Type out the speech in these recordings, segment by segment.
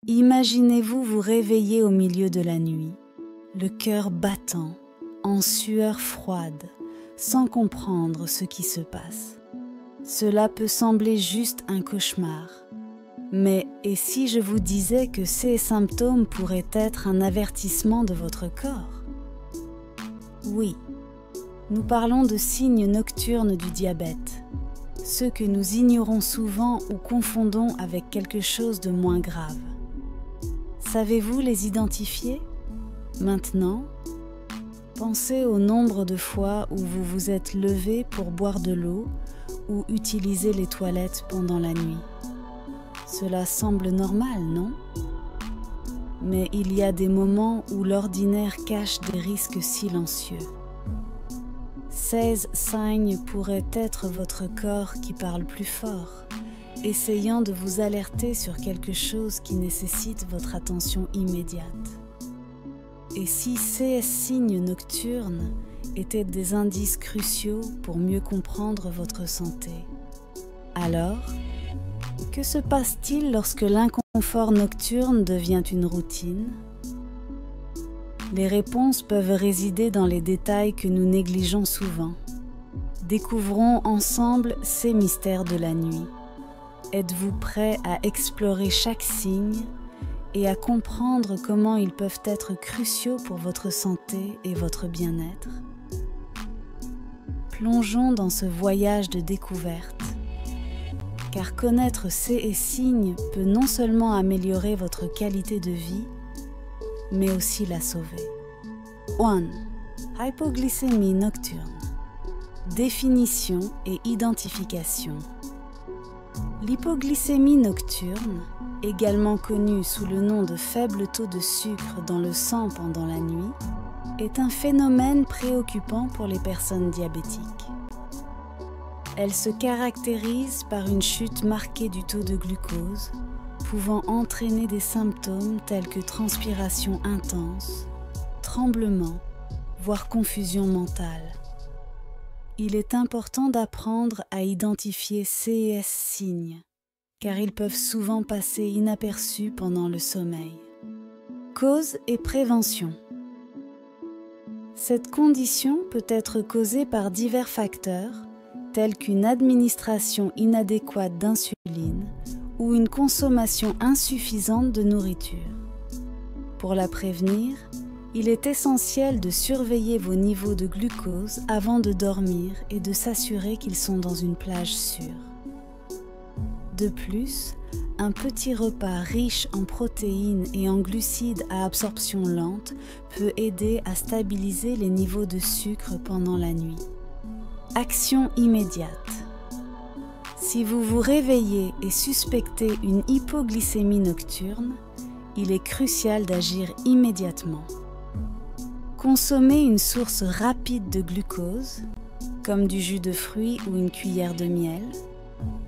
Imaginez-vous vous réveiller au milieu de la nuit, le cœur battant, en sueur froide, sans comprendre ce qui se passe. Cela peut sembler juste un cauchemar. Mais et si je vous disais que ces symptômes pourraient être un avertissement de votre corps? Oui, nous parlons de signes nocturnes du diabète, ceux que nous ignorons souvent ou confondons avec quelque chose de moins grave. Savez-vous les identifier? Maintenant, pensez au nombre de fois où vous vous êtes levé pour boire de l'eau ou utiliser les toilettes pendant la nuit. Cela semble normal, non? Mais il y a des moments où l'ordinaire cache des risques silencieux. Ces signes pourraient être votre corps qui parle plus fort, essayant de vous alerter sur quelque chose qui nécessite votre attention immédiate. Et si ces signes nocturnes étaient des indices cruciaux pour mieux comprendre votre santé, alors, que se passe-t-il lorsque l'inconfort nocturne devient une routine? Les réponses peuvent résider dans les détails que nous négligeons souvent. Découvrons ensemble ces mystères de la nuit. Êtes-vous prêt à explorer chaque signe et à comprendre comment ils peuvent être cruciaux pour votre santé et votre bien-être? Plongeons dans ce voyage de découverte. Car connaître ces signes peut non seulement améliorer votre qualité de vie, mais aussi la sauver. 1. Hypoglycémie nocturne. Définition et identification. L'hypoglycémie nocturne, également connue sous le nom de faible taux de sucre dans le sang pendant la nuit, est un phénomène préoccupant pour les personnes diabétiques. Elle se caractérise par une chute marquée du taux de glucose, pouvant entraîner des symptômes tels que transpiration intense, tremblement, voire confusion mentale. Il est important d'apprendre à identifier ces signes, car ils peuvent souvent passer inaperçus pendant le sommeil. Cause et prévention. Cette condition peut être causée par divers facteurs, tels qu'une administration inadéquate d'insuline ou une consommation insuffisante de nourriture. Pour la prévenir, il est essentiel de surveiller vos niveaux de glucose avant de dormir et de s'assurer qu'ils sont dans une plage sûre. De plus, un petit repas riche en protéines et en glucides à absorption lente peut aider à stabiliser les niveaux de sucre pendant la nuit. Action immédiate. Si vous vous réveillez et suspectez une hypoglycémie nocturne, il est crucial d'agir immédiatement. Consommez une source rapide de glucose, comme du jus de fruits ou une cuillère de miel,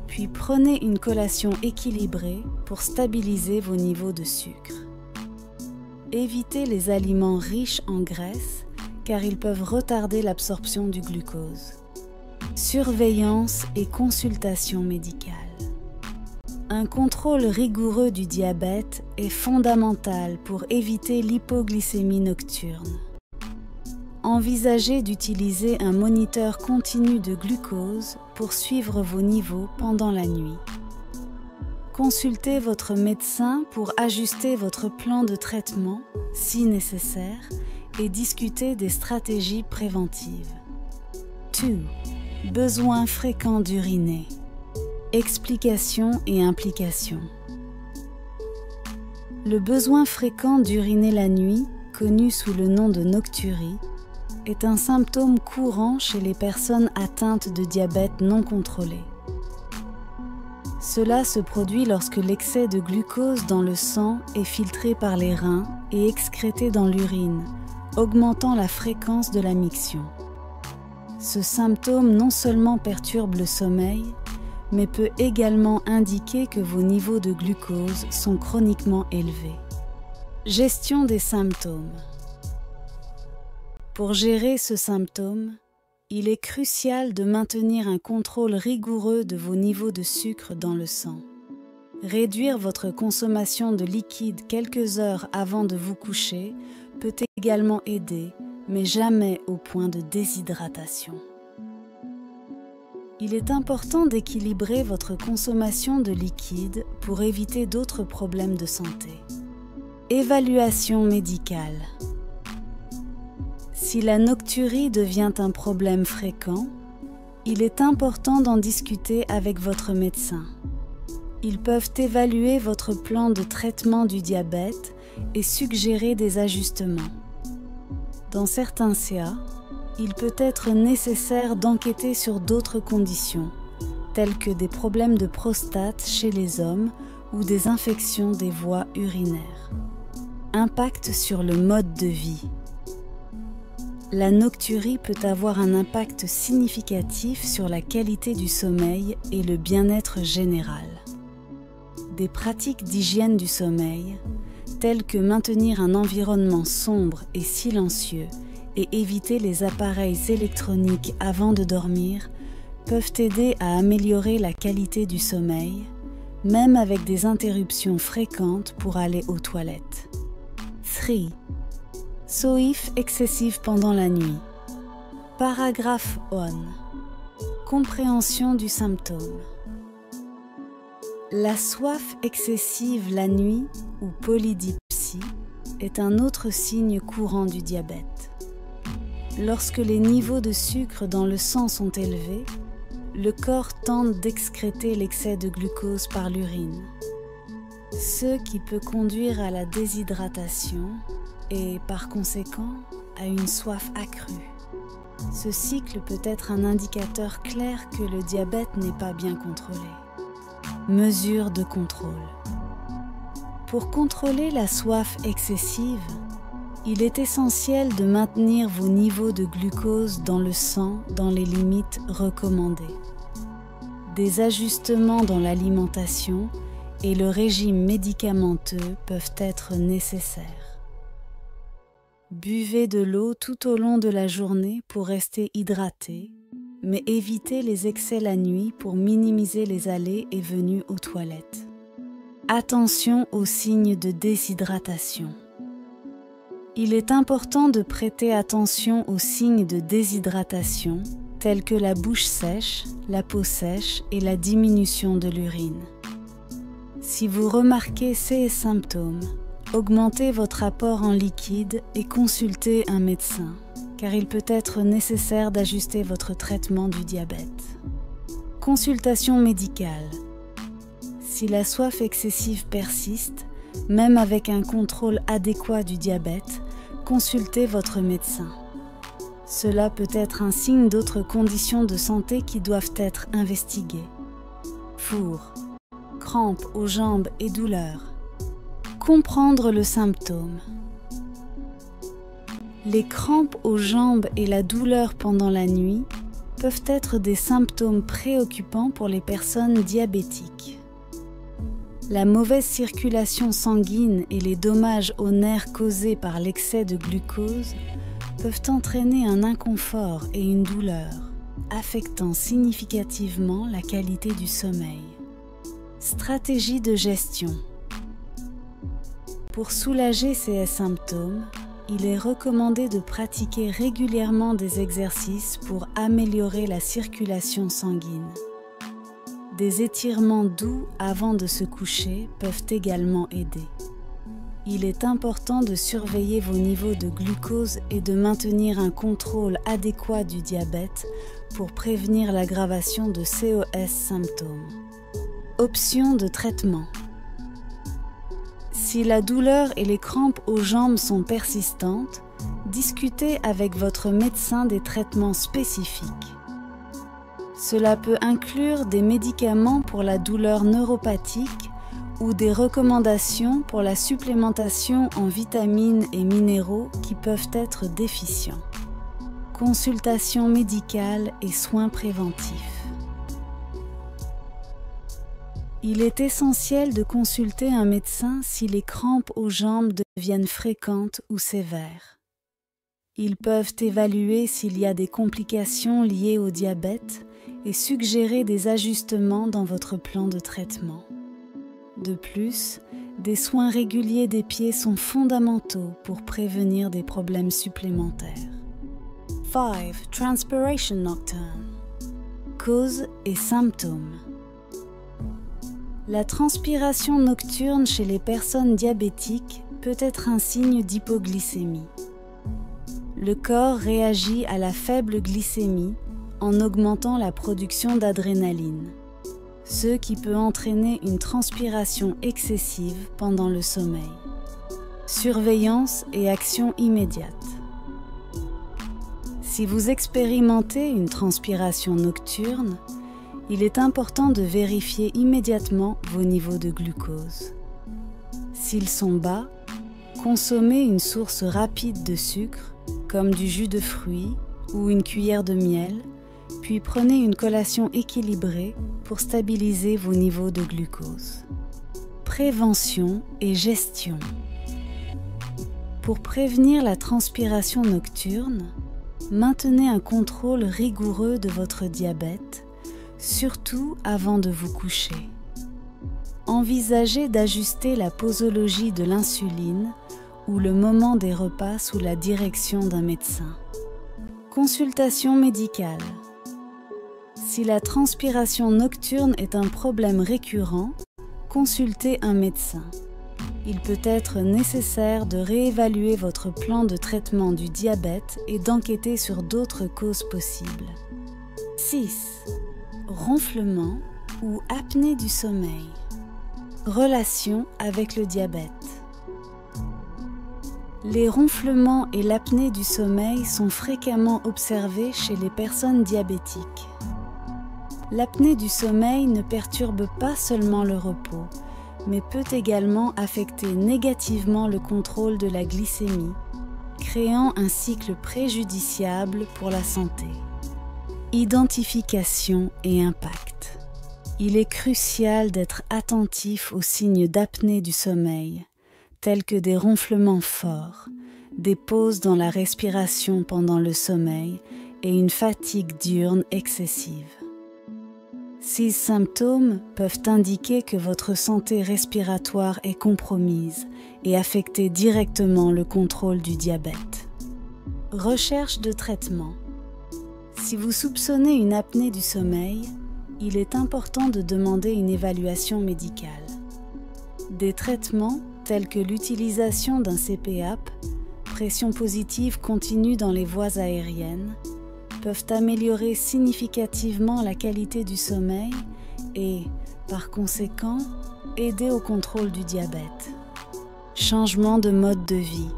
puis prenez une collation équilibrée pour stabiliser vos niveaux de sucre. Évitez les aliments riches en graisse car ils peuvent retarder l'absorption du glucose. Surveillance et consultation médicale. Un contrôle rigoureux du diabète est fondamental pour éviter l'hypoglycémie nocturne. Envisagez d'utiliser un moniteur continu de glucose pour suivre vos niveaux pendant la nuit. Consultez votre médecin pour ajuster votre plan de traitement, si nécessaire, et discuter des stratégies préventives. 2. Besoin fréquent d'uriner. Explication et implication. Le besoin fréquent d'uriner la nuit, connu sous le nom de nocturie, est un symptôme courant chez les personnes atteintes de diabète non contrôlé. Cela se produit lorsque l'excès de glucose dans le sang est filtré par les reins et excrété dans l'urine, augmentant la fréquence de la miction. Ce symptôme non seulement perturbe le sommeil, mais peut également indiquer que vos niveaux de glucose sont chroniquement élevés. Gestion des symptômes. Pour gérer ce symptôme, il est crucial de maintenir un contrôle rigoureux de vos niveaux de sucre dans le sang. Réduire votre consommation de liquide quelques heures avant de vous coucher peut également aider, mais jamais au point de déshydratation. Il est important d'équilibrer votre consommation de liquide pour éviter d'autres problèmes de santé. Évaluation médicale. Si la nocturie devient un problème fréquent, il est important d'en discuter avec votre médecin. Ils peuvent évaluer votre plan de traitement du diabète et suggérer des ajustements. Dans certains cas, il peut être nécessaire d'enquêter sur d'autres conditions, telles que des problèmes de prostate chez les hommes ou des infections des voies urinaires. Impact sur le mode de vie. La nocturie peut avoir un impact significatif sur la qualité du sommeil et le bien-être général. Des pratiques d'hygiène du sommeil, telles que maintenir un environnement sombre et silencieux et éviter les appareils électroniques avant de dormir, peuvent aider à améliorer la qualité du sommeil, même avec des interruptions fréquentes pour aller aux toilettes. 3. Soif excessive pendant la nuit. Paragraphe 1. Compréhension du symptôme. La soif excessive la nuit, ou polydipsie, est un autre signe courant du diabète. Lorsque les niveaux de sucre dans le sang sont élevés, le corps tente d'excréter l'excès de glucose par l'urine, ce qui peut conduire à la déshydratation et, par conséquent, à une soif accrue. Ce cycle peut être un indicateur clair que le diabète n'est pas bien contrôlé. Mesures de contrôle. Pour contrôler la soif excessive, il est essentiel de maintenir vos niveaux de glucose dans le sang dans les limites recommandées. Des ajustements dans l'alimentation et le régime médicamenteux peuvent être nécessaires. Buvez de l'eau tout au long de la journée pour rester hydraté, mais évitez les excès la nuit pour minimiser les allées et venues aux toilettes. Attention aux signes de déshydratation. Il est important de prêter attention aux signes de déshydratation tels que la bouche sèche, la peau sèche et la diminution de l'urine. Si vous remarquez ces symptômes, augmentez votre apport en liquide et consultez un médecin, car il peut être nécessaire d'ajuster votre traitement du diabète. Consultation médicale. Si la soif excessive persiste, même avec un contrôle adéquat du diabète, consultez votre médecin. Cela peut être un signe d'autres conditions de santé qui doivent être investiguées. Four, crampes aux jambes et douleurs. Comprendre le symptôme. Les crampes aux jambes et la douleur pendant la nuit peuvent être des symptômes préoccupants pour les personnes diabétiques. La mauvaise circulation sanguine et les dommages aux nerfs causés par l'excès de glucose peuvent entraîner un inconfort et une douleur, affectant significativement la qualité du sommeil. Stratégie de gestion. Pour soulager ces symptômes, il est recommandé de pratiquer régulièrement des exercices pour améliorer la circulation sanguine. Des étirements doux avant de se coucher peuvent également aider. Il est important de surveiller vos niveaux de glucose et de maintenir un contrôle adéquat du diabète pour prévenir l'aggravation de COS symptômes. Options de traitement. Si la douleur et les crampes aux jambes sont persistantes, discutez avec votre médecin des traitements spécifiques. Cela peut inclure des médicaments pour la douleur neuropathique ou des recommandations pour la supplémentation en vitamines et minéraux qui peuvent être déficients. Consultation médicale et soins préventifs. Il est essentiel de consulter un médecin si les crampes aux jambes deviennent fréquentes ou sévères. Ils peuvent évaluer s'il y a des complications liées au diabète et suggérer des ajustements dans votre plan de traitement. De plus, des soins réguliers des pieds sont fondamentaux pour prévenir des problèmes supplémentaires. 5. Transpiration nocturne. Causes et symptômes. La transpiration nocturne chez les personnes diabétiques peut être un signe d'hypoglycémie. Le corps réagit à la faible glycémie en augmentant la production d'adrénaline, ce qui peut entraîner une transpiration excessive pendant le sommeil. Surveillance et action immédiate. Si vous expérimentez une transpiration nocturne, il est important de vérifier immédiatement vos niveaux de glucose. S'ils sont bas, consommez une source rapide de sucre, comme du jus de fruits ou une cuillère de miel, puis prenez une collation équilibrée pour stabiliser vos niveaux de glucose. Prévention et gestion. Pour prévenir la transpiration nocturne, maintenez un contrôle rigoureux de votre diabète, surtout avant de vous coucher. Envisagez d'ajuster la posologie de l'insuline ou le moment des repas sous la direction d'un médecin. Consultation médicale. Si la transpiration nocturne est un problème récurrent, consultez un médecin. Il peut être nécessaire de réévaluer votre plan de traitement du diabète et d'enquêter sur d'autres causes possibles. 6. Ronflement ou apnée du sommeil. Relation avec le diabète. Les ronflements et l'apnée du sommeil sont fréquemment observés chez les personnes diabétiques. L'apnée du sommeil ne perturbe pas seulement le repos, mais peut également affecter négativement le contrôle de la glycémie, créant un cycle préjudiciable pour la santé. Identification et impact. Il est crucial d'être attentif aux signes d'apnée du sommeil, tels que des ronflements forts, des pauses dans la respiration pendant le sommeil et une fatigue diurne excessive. Ces symptômes peuvent indiquer que votre santé respiratoire est compromise et affecter directement le contrôle du diabète. Recherche de traitement. Si vous soupçonnez une apnée du sommeil, il est important de demander une évaluation médicale. Des traitements tels que l'utilisation d'un CPAP, pression positive continue dans les voies aériennes, peuvent améliorer significativement la qualité du sommeil et, par conséquent, aider au contrôle du diabète. Changement de mode de vie.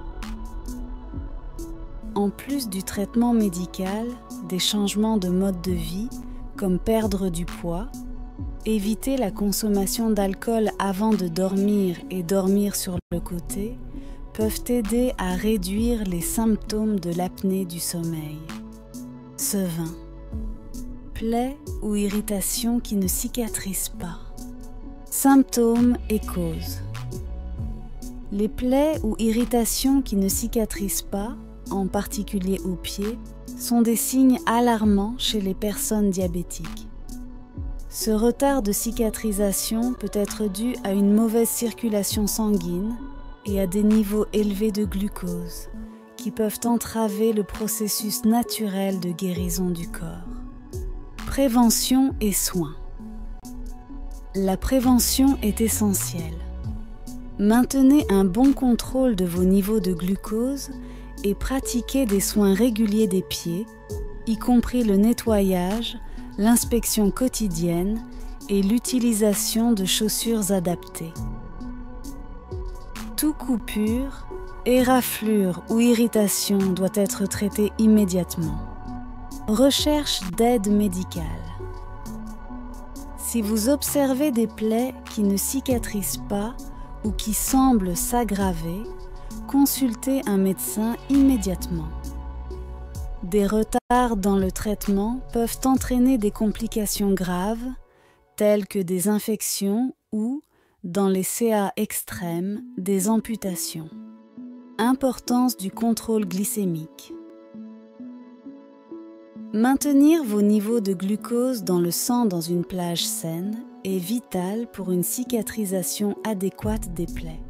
En plus du traitement médical, des changements de mode de vie, comme perdre du poids, éviter la consommation d'alcool avant de dormir et dormir sur le côté, peuvent aider à réduire les symptômes de l'apnée du sommeil. Sevein. Plaies ou irritations qui ne cicatrisent pas. Symptômes et causes. Les plaies ou irritations qui ne cicatrisent pas, en particulier aux pieds, sont des signes alarmants chez les personnes diabétiques. Ce retard de cicatrisation peut être dû à une mauvaise circulation sanguine et à des niveaux élevés de glucose, qui peuvent entraver le processus naturel de guérison du corps. Prévention et soins. La prévention est essentielle. Maintenez un bon contrôle de vos niveaux de glucose et pratiquez des soins réguliers des pieds, y compris le nettoyage, l'inspection quotidienne et l'utilisation de chaussures adaptées. Toute coupure, éraflure ou irritation doit être traitée immédiatement. Recherche d'aide médicale. Si vous observez des plaies qui ne cicatrisent pas ou qui semblent s'aggraver, consultez un médecin immédiatement. Des retards dans le traitement peuvent entraîner des complications graves, telles que des infections ou, dans les CA extrêmes, des amputations. Importance du contrôle glycémique. Maintenir vos niveaux de glucose dans le sang dans une plage saine est vital pour une cicatrisation adéquate des plaies.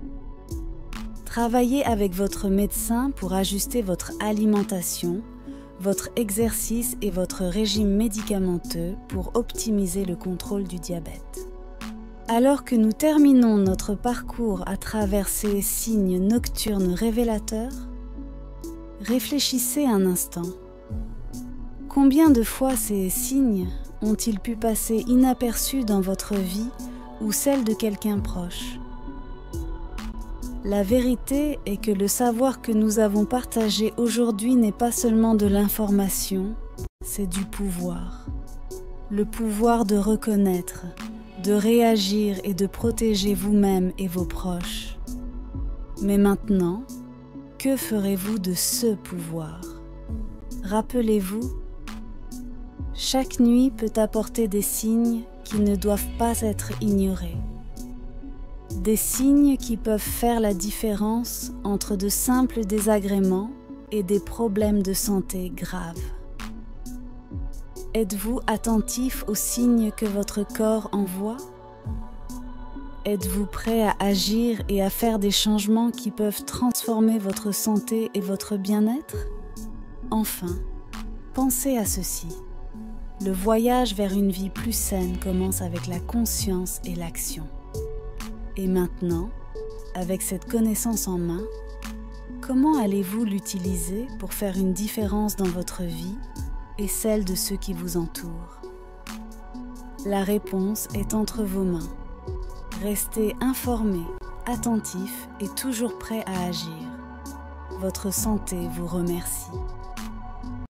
Travaillez avec votre médecin pour ajuster votre alimentation, votre exercice et votre régime médicamenteux pour optimiser le contrôle du diabète. Alors que nous terminons notre parcours à travers ces signes nocturnes révélateurs, réfléchissez un instant. Combien de fois ces signes ont-ils pu passer inaperçus dans votre vie ou celle de quelqu'un proche ? La vérité est que le savoir que nous avons partagé aujourd'hui n'est pas seulement de l'information, c'est du pouvoir. Le pouvoir de reconnaître, de réagir et de protéger vous-même et vos proches. Mais maintenant, que ferez-vous de ce pouvoir ? Rappelez-vous, chaque nuit peut apporter des signes qui ne doivent pas être ignorés. Des signes qui peuvent faire la différence entre de simples désagréments et des problèmes de santé graves. Êtes-vous attentif aux signes que votre corps envoie ? Êtes-vous prêt à agir et à faire des changements qui peuvent transformer votre santé et votre bien-être ? Enfin, pensez à ceci. Le voyage vers une vie plus saine commence avec la conscience et l'action. Et maintenant, avec cette connaissance en main, comment allez-vous l'utiliser pour faire une différence dans votre vie et celle de ceux qui vous entourent ? La réponse est entre vos mains. Restez informé, attentif et toujours prêt à agir. Votre santé vous remercie.